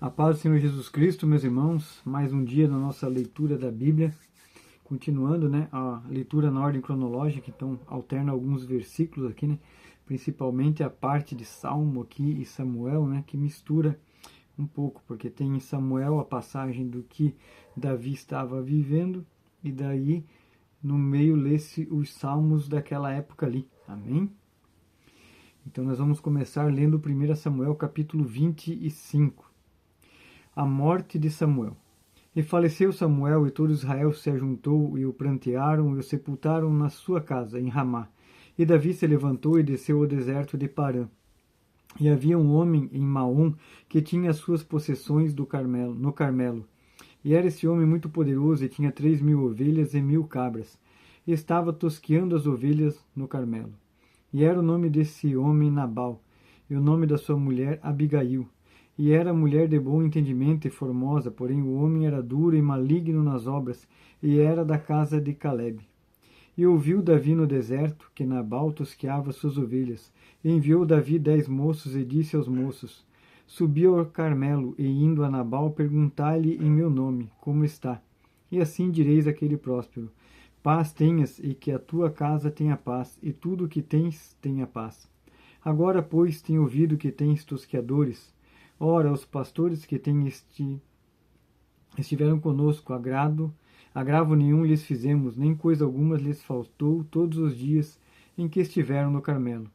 A paz do Senhor Jesus Cristo, meus irmãos, mais um dia na nossa leitura da Bíblia, continuando, a leitura na ordem cronológica, então alterna alguns versículos aqui, principalmente a parte de Salmo aqui e Samuel, que mistura um pouco, porque tem em Samuel a passagem do que Davi estava vivendo e daí no meio lê-se os salmos daquela época ali, amém? Então nós vamos começar lendo 1 Samuel capítulo 25. A morte de Samuel. E faleceu Samuel, e todo Israel se ajuntou, e o prantearam, e o sepultaram na sua casa, em Ramá. E Davi se levantou e desceu ao deserto de Parã. E havia um homem em Maom, que tinha as suas possessões no Carmelo. E era esse homem muito poderoso, e tinha 3.000 ovelhas e 1.000 cabras. E estava tosqueando as ovelhas no Carmelo. E era o nome desse homem Nabal, e o nome da sua mulher Abigail. E era mulher de bom entendimento e formosa, porém o homem era duro e maligno nas obras, e era da casa de Caleb. E ouviu Davi no deserto que Nabal tosqueava suas ovelhas. E enviou Davi 10 moços e disse aos moços: Subi ao Carmelo, e indo a Nabal, perguntai-lhe em meu nome, como está? E assim direis àquele próspero: Paz tenhas, e que a tua casa tenha paz, e tudo o que tens tenha paz. Agora, pois, tenho ouvido que tens tosqueadores. Ora, os pastores que estiveram conosco, agravo nenhum lhes fizemos, nem coisa alguma lhes faltou todos os dias em que estiveram no Carmelo.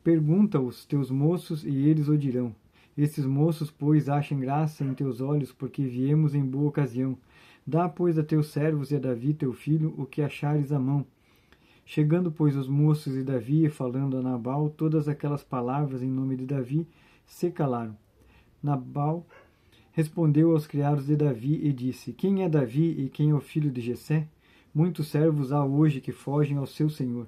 Pergunta os teus moços, e eles o dirão. Esses moços, pois, achem graça em teus olhos, porque viemos em boa ocasião. Dá, pois, a teus servos e a Davi, teu filho, o que achares à mão. Chegando, pois, os moços e Davi, e falando a Nabal todas aquelas palavras em nome de Davi, se calaram. Nabal respondeu aos criados de Davi e disse: Quem é Davi e quem é o filho de Jessé? Muitos servos há hoje que fogem ao seu senhor.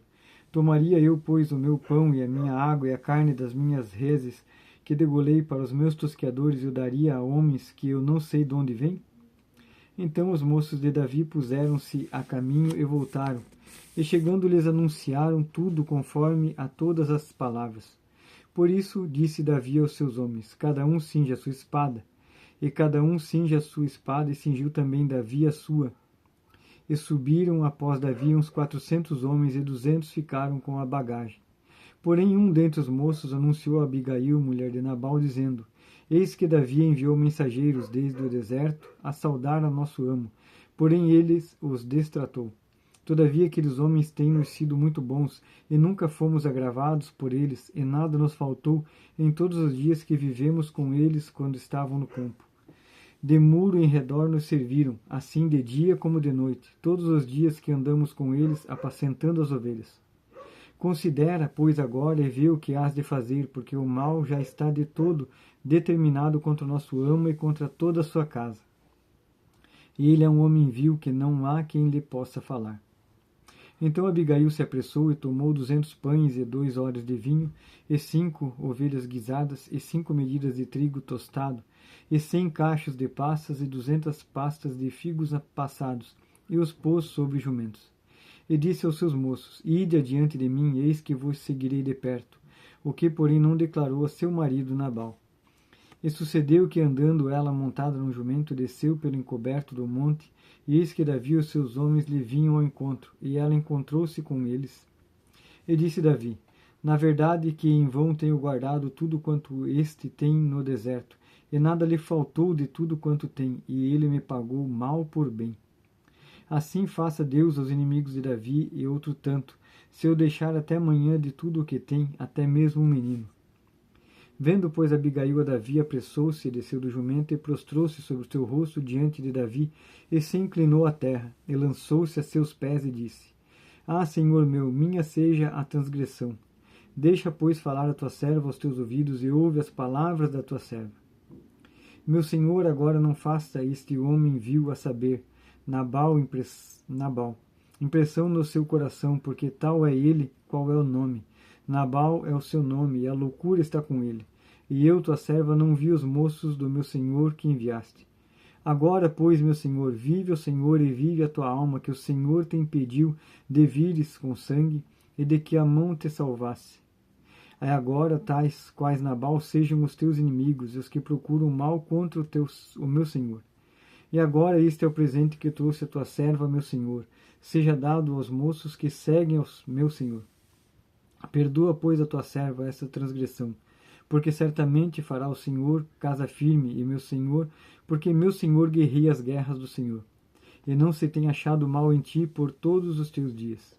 Tomaria eu, pois, o meu pão e a minha água e a carne das minhas reses, que degolei para os meus tosqueadores, e o daria a homens que eu não sei de onde vêm? Então os moços de Davi puseram-se a caminho e voltaram, e chegando lhes anunciaram tudo conforme a todas as palavras. Por isso disse Davi aos seus homens: Cada um cinge a sua espada. E cada um cinge a sua espada, e cingiu também Davi a sua. E subiram após Davi uns 400 homens, e 200 ficaram com a bagagem. Porém um dentre os moços anunciou a Abigail, mulher de Nabal, dizendo: Eis que Davi enviou mensageiros desde o deserto a saudar a nosso amo, porém ele os destratou. Todavia aqueles homens têm-nos sido muito bons, e nunca fomos agravados por eles, e nada nos faltou em todos os dias que vivemos com eles quando estavam no campo. De muro em redor nos serviram, assim de dia como de noite, todos os dias que andamos com eles, apacentando as ovelhas. Considera, pois, agora e vê o que hás de fazer, porque o mal já está de todo determinado contra o nosso amo e contra toda a sua casa. Ele é um homem vil que não há quem lhe possa falar. Então Abigail se apressou e tomou 200 pães e 2 odres de vinho, e 5 ovelhas guisadas, e 5 medidas de trigo tostado, e 100 cachos de passas, e 200 pastas de figos passados, e os pôs sobre jumentos. E disse aos seus moços: Ide adiante de mim, eis que vos seguirei de perto, o que porém não declarou a seu marido Nabal. E sucedeu que, andando ela montada num jumento, desceu pelo encoberto do monte, e eis que Davi e os seus homens lhe vinham ao encontro, e ela encontrou-se com eles. E disse Davi: Na verdade que em vão tenho guardado tudo quanto este tem no deserto, e nada lhe faltou de tudo quanto tem, e ele me pagou mal por bem. Assim faça Deus aos inimigos de Davi e outro tanto, se eu deixar até amanhã de tudo o que tem, até mesmo um menino. Vendo, pois, Abigail a Davi, apressou-se e desceu do jumento, e prostrou-se sobre o seu rosto diante de Davi, e se inclinou à terra, e lançou-se a seus pés, e disse: Ah, Senhor meu, minha seja a transgressão. Deixa, pois, falar a tua serva aos teus ouvidos, e ouve as palavras da tua serva. Meu senhor, agora não faça este homem vil, a saber, Nabal, impressão no seu coração, porque tal é ele, qual é o nome. Nabal é o seu nome, e a loucura está com ele. E eu, tua serva, não vi os moços do meu senhor que enviaste. Agora, pois, meu senhor, vive o Senhor e vive a tua alma, que o Senhor te impediu de vires com sangue, e de que a mão te salvasse. Agora tais quais Nabal sejam os teus inimigos e os que procuram mal contra o meu senhor. E agora este é o presente que trouxe a tua serva, meu senhor. Seja dado aos moços que seguem ao meu senhor. Perdoa, pois, a tua serva essa transgressão, porque certamente fará o Senhor casa firme, e meu senhor, porque meu senhor guerreia as guerras do Senhor, e não se tem achado mal em ti por todos os teus dias.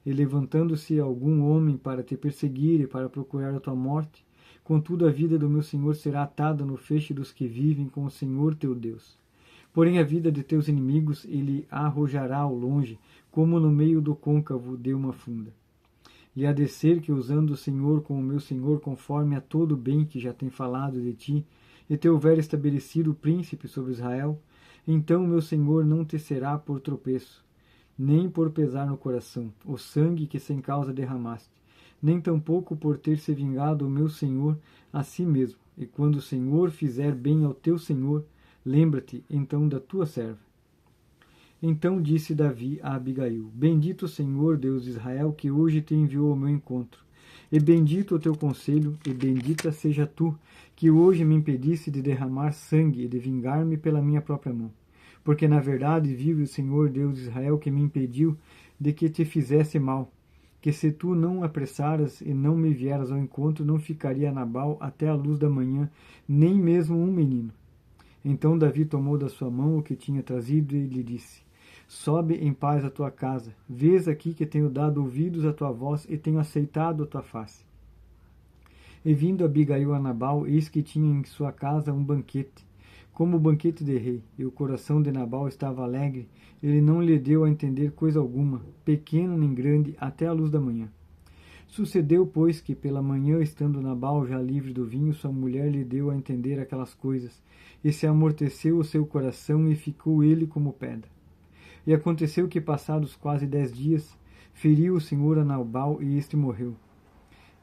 E levantando-se algum homem para te perseguir e para procurar a tua morte, contudo a vida do meu senhor será atada no feixe dos que vivem com o Senhor teu Deus. Porém a vida de teus inimigos ele a arrojará ao longe, como no meio do côncavo de uma funda. E há de ser que, usando o Senhor com o meu Senhor, conforme a todo o bem que já tem falado de ti, e te houver estabelecido príncipe sobre Israel, então meu Senhor não te será por tropeço, nem por pesar no coração, o sangue que sem causa derramaste, nem tampouco por ter se vingado o meu Senhor a si mesmo. E quando o Senhor fizer bem ao teu Senhor, lembra-te então da tua serva. Então disse Davi a Abigail: Bendito o Senhor, Deus de Israel, que hoje te enviou ao meu encontro. E bendito o teu conselho, e bendita seja tu, que hoje me impedisse de derramar sangue e de vingar-me pela minha própria mão. Porque na verdade vive o Senhor, Deus de Israel, que me impediu de que te fizesse mal. Que se tu não apressaras e não me vieras ao encontro, não ficaria Nabal até a luz da manhã, nem mesmo um menino. Então Davi tomou da sua mão o que tinha trazido e lhe disse: Sobe em paz à tua casa. Vês aqui que tenho dado ouvidos à tua voz e tenho aceitado a tua face. E vindo Abigail a Nabal, eis que tinha em sua casa um banquete, como o banquete de rei, e o coração de Nabal estava alegre. Ele não lhe deu a entender coisa alguma, pequena nem grande, até a luz da manhã. Sucedeu, pois, que pela manhã, estando Nabal já livre do vinho, sua mulher lhe deu a entender aquelas coisas, e se amorteceu o seu coração, e ficou ele como pedra. E aconteceu que, passados quase 10 dias, feriu o Senhor a Nabal, e este morreu.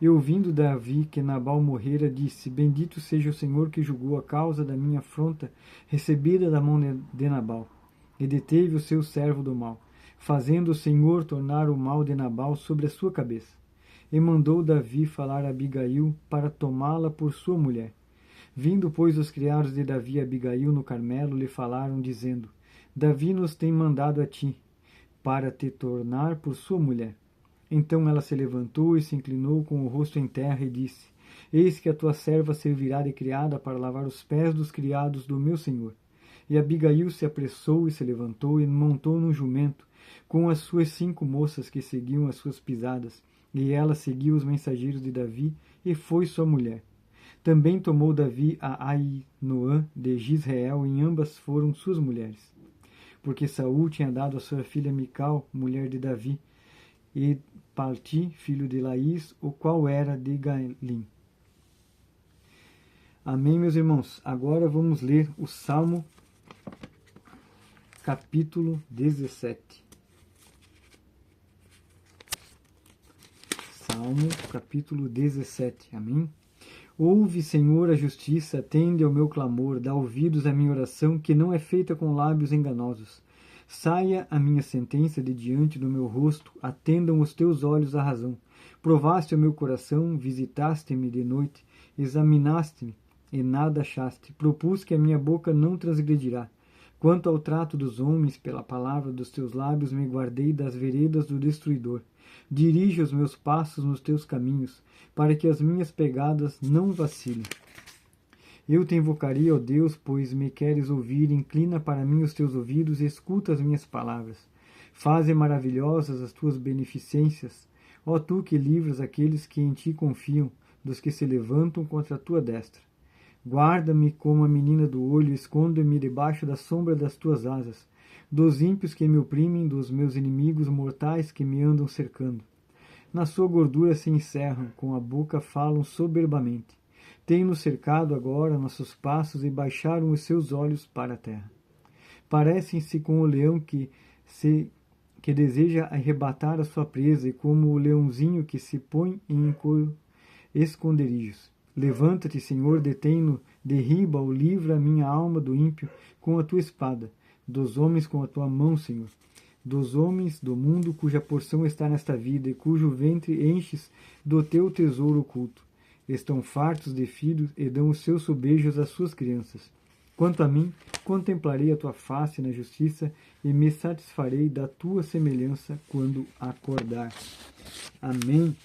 E ouvindo Davi que Nabal morrera, disse: Bendito seja o Senhor que julgou a causa da minha afronta recebida da mão de Nabal, e deteve o seu servo do mal, fazendo o Senhor tornar o mal de Nabal sobre a sua cabeça. E mandou Davi falar a Abigail para tomá-la por sua mulher. Vindo, pois, os criados de Davi a Abigail no Carmelo, lhe falaram, dizendo: Davi nos tem mandado a ti, para te tornar por sua mulher. Então ela se levantou e se inclinou com o rosto em terra e disse: Eis que a tua serva servirá de criada para lavar os pés dos criados do meu senhor. E Abigail se apressou e se levantou e montou num jumento, com as suas 5 moças que seguiam as suas pisadas, e ela seguiu os mensageiros de Davi e foi sua mulher. Também tomou Davi a Ainoã de Jizreel, e ambas foram suas mulheres. Porque Saul tinha dado a sua filha Mical, mulher de Davi, e Palti, filho de Laís, o qual era de Galim. Amém, meus irmãos? Agora vamos ler o Salmo, capítulo 17. Salmo, capítulo 17. Amém? Ouve, Senhor, a justiça, atende ao meu clamor, dá ouvidos à minha oração, que não é feita com lábios enganosos. Saia a minha sentença de diante do meu rosto, atendam os teus olhos à razão. Provaste o meu coração, visitaste-me de noite, examinaste-me e nada achaste. Propus que a minha boca não transgredirá. Quanto ao trato dos homens, pela palavra dos teus lábios me guardei das veredas do destruidor. Dirige os meus passos nos teus caminhos, para que as minhas pegadas não vacilem. Eu te invocaria, ó Deus, pois me queres ouvir, inclina para mim os teus ouvidos e escuta as minhas palavras. Faze maravilhosas as tuas beneficências, ó tu que livras aqueles que em ti confiam, dos que se levantam contra a tua destra. Guarda-me como a menina do olho, esconde-me debaixo da sombra das tuas asas, dos ímpios que me oprimem, dos meus inimigos mortais que me andam cercando. Na sua gordura se encerram, com a boca falam soberbamente. Têm-nos cercado agora nossos passos e baixaram os seus olhos para a terra. Parecem-se com o leão que deseja arrebatar a sua presa, e como o leãozinho que se põe em esconderijos. Levanta-te, Senhor, detém-no, derriba-o, livra a minha alma do ímpio com a tua espada, dos homens com a tua mão, Senhor. dos homens do mundo cuja porção está nesta vida e cujo ventre enches do teu tesouro oculto. Estão fartos de filhos e dão os seus sobejos às suas crianças. Quanto a mim, contemplarei a tua face na justiça e me satisfarei da tua semelhança quando acordar. Amém.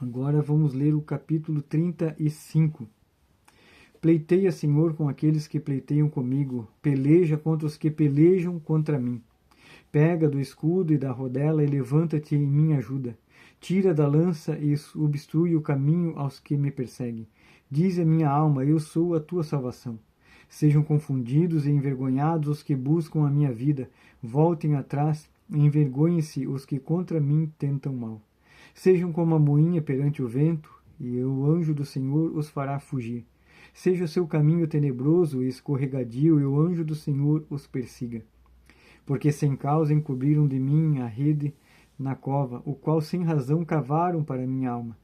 Agora vamos ler o capítulo 35. Pleiteia, Senhor, com aqueles que pleiteiam comigo, peleja contra os que pelejam contra mim. Pega do escudo e da rodela e levanta-te em minha ajuda. Tira da lança e obstrui o caminho aos que me perseguem. Diz a minha alma, eu sou a tua salvação. Sejam confundidos e envergonhados os que buscam a minha vida. Voltem atrás e envergonhem-se os que contra mim tentam mal. Sejam como a moinha perante o vento, e o anjo do Senhor os fará fugir. Seja o seu caminho tenebroso e escorregadio, e o anjo do Senhor os persiga. Porque sem causa encobriram de mim a rede na cova, o qual sem razão cavaram para minha alma.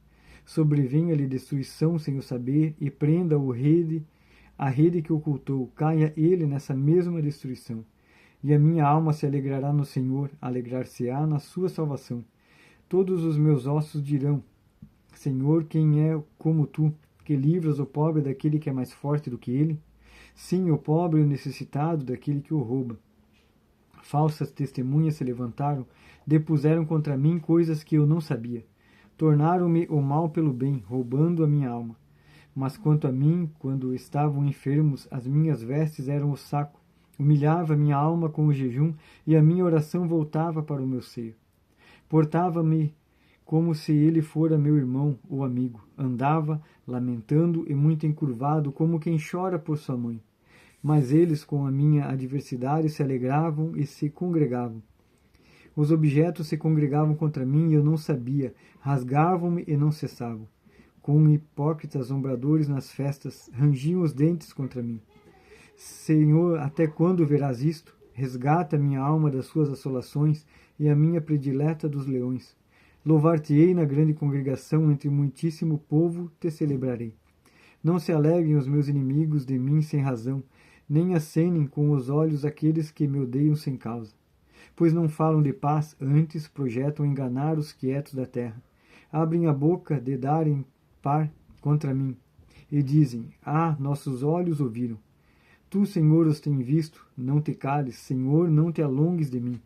Sobrevenha-lhe destruição sem o saber, e prenda a rede que ocultou, caia ele nessa mesma destruição. E a minha alma se alegrará no Senhor, alegrar-se-á na sua salvação. Todos os meus ossos dirão, Senhor, quem é como tu, que livras o pobre daquele que é mais forte do que ele? Sim, o pobre e o necessitado daquele que o rouba. Falsas testemunhas se levantaram, depuseram contra mim coisas que eu não sabia. Tornaram-me o mal pelo bem, roubando a minha alma. Mas quanto a mim, quando estavam enfermos, as minhas vestes eram o saco. Humilhava minha alma com o jejum, e a minha oração voltava para o meu seio. Portava-me como se ele fora meu irmão ou amigo. Andava, lamentando e muito encurvado, como quem chora por sua mãe. Mas eles, com a minha adversidade, se alegravam e se congregavam. Os objetos se congregavam contra mim e eu não sabia, rasgavam-me e não cessavam. Com hipócritas zombradores nas festas, rangiam os dentes contra mim. Senhor, até quando verás isto? Resgata minha alma das suas assolações e a minha predileta dos leões. Louvar-te-ei na grande congregação, entre muitíssimo povo te celebrarei. Não se alegrem os meus inimigos de mim sem razão, nem acenem com os olhos aqueles que me odeiam sem causa. Pois não falam de paz, antes projetam enganar os quietos da terra. Abrem a boca de darem par contra mim, e dizem, nossos olhos ouviram. Tu, Senhor, os tens visto, não te cales, Senhor, não te alongues de mim.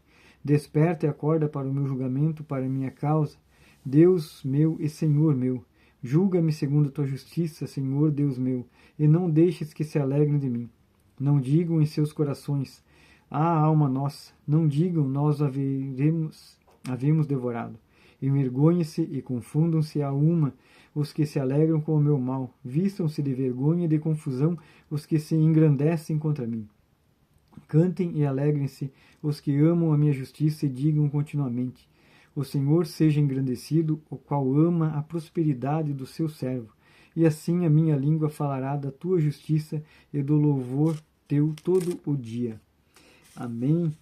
Desperta e acorda para o meu julgamento, para a minha causa. Deus meu e Senhor meu, julga-me segundo a tua justiça, Senhor Deus meu, e não deixes que se alegrem de mim. Não digam em seus corações, alma nossa, não digam, nós havemos devorado. Envergonhem-se e confundam-se a uma os que se alegram com o meu mal, vistam-se de vergonha e de confusão os que se engrandecem contra mim. Cantem e alegrem-se os que amam a minha justiça e digam continuamente, o Senhor seja engrandecido, o qual ama a prosperidade do seu servo, e assim a minha língua falará da tua justiça e do louvor teu todo o dia. Amém.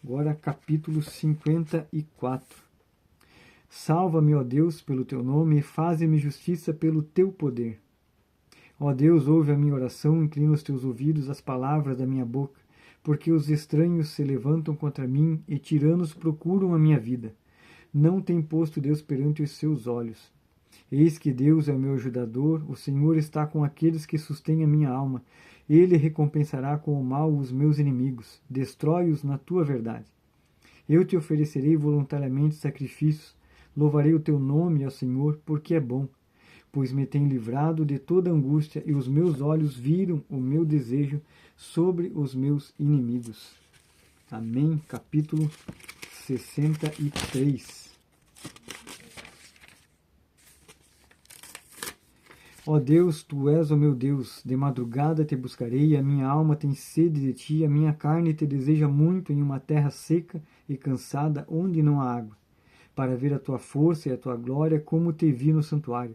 Agora capítulo 54. Salva-me, ó Deus, pelo teu nome, e faze-me justiça pelo teu poder. Ó Deus, ouve a minha oração, inclina os teus ouvidos às palavras da minha boca, porque os estranhos se levantam contra mim e tiranos procuram a minha vida. Não tem posto Deus perante os seus olhos. Eis que Deus é o meu ajudador, o Senhor está com aqueles que sustêm a minha alma. Ele recompensará com o mal os meus inimigos, destrói-os na tua verdade. Eu te oferecerei voluntariamente sacrifícios, louvarei o teu nome, ó Senhor, porque é bom, pois me tem livrado de toda angústia e os meus olhos viram o meu desejo sobre os meus inimigos. Amém. Capítulo 63. Ó Deus, tu és o meu Deus, de madrugada te buscarei, a minha alma tem sede de ti, a minha carne te deseja muito em uma terra seca e cansada, onde não há água, para ver a tua força e a tua glória, como te vi no santuário.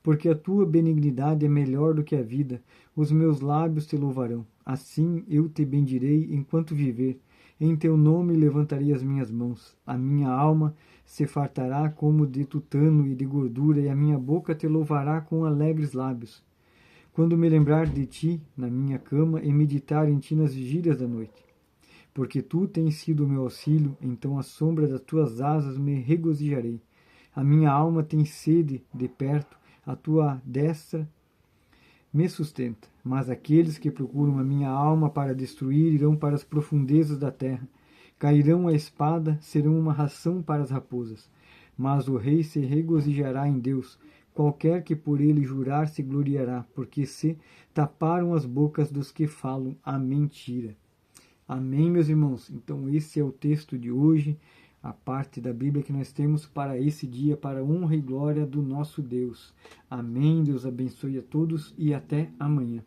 Porque a tua benignidade é melhor do que a vida, os meus lábios te louvarão. Assim eu te bendirei enquanto viver, em teu nome levantarei as minhas mãos. A minha alma se fartará como de tutano e de gordura, e a minha boca te louvará com alegres lábios. Quando me lembrar de ti na minha cama e meditar em ti nas vigílias da noite. Porque tu tens sido o meu auxílio, então à sombra das tuas asas me regozijarei. A minha alma tem sede de perto, a tua destra me sustenta. Mas aqueles que procuram a minha alma para destruir irão para as profundezas da terra. Cairão à espada, serão uma ração para as raposas. Mas o rei se regozijará em Deus. Qualquer que por ele jurar se gloriará, porque se taparam as bocas dos que falam a mentira. Amém, meus irmãos? Então esse é o texto de hoje, a parte da Bíblia que nós temos para esse dia, para a honra e glória do nosso Deus. Amém, Deus abençoe a todos e até amanhã.